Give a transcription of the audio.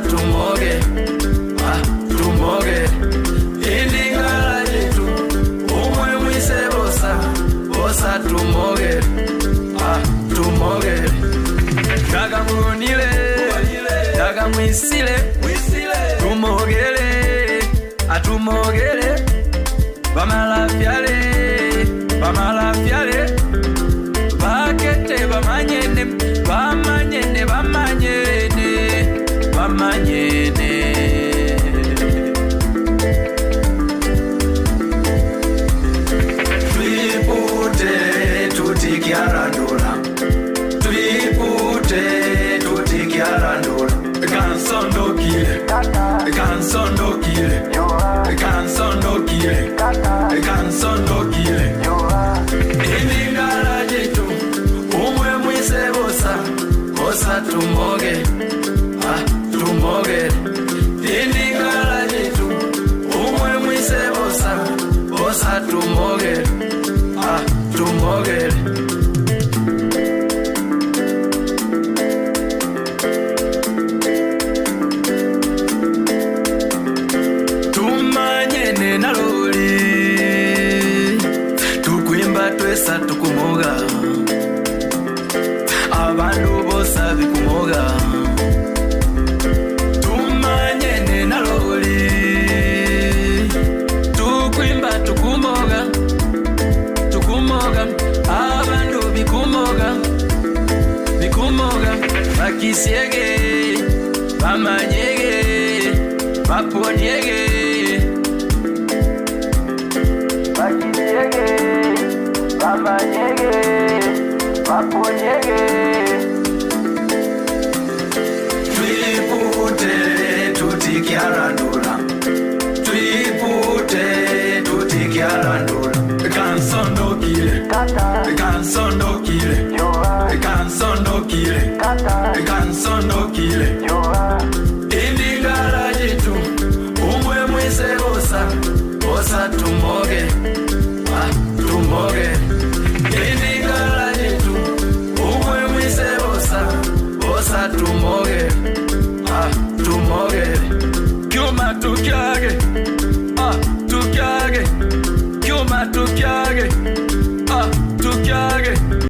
Tumoge, tumoge, indingala jitu, umwe mwise bosa tumoge, tumoge. Daga munile, daga mwisile, tumogele, atumogele, bamalafiale, bakete bamanyene, bamanyene, bamanyene. Twipute tutikiarandula, twipute tutikiarandula. Kansondokile, kansondokile, kansondokile, kansondokile. Indingala jitu, umwe mwise bosa tumoge, tumoge. Indingala jitu, umwe mwise bosa tumoge, tumoge. Tumanyene naloli, tukwimba twesa tukumoga, abantu bosa bikumoga. Tumanyene naloli, tukwimba tukumoga, abantu bikumoga, bakisiege, bamanyege, baponyege, bakisiege, bamanyege, baponyege. Twipute tutikiarandula, twipute tutikiarandula. Kansondokile, kansondokile.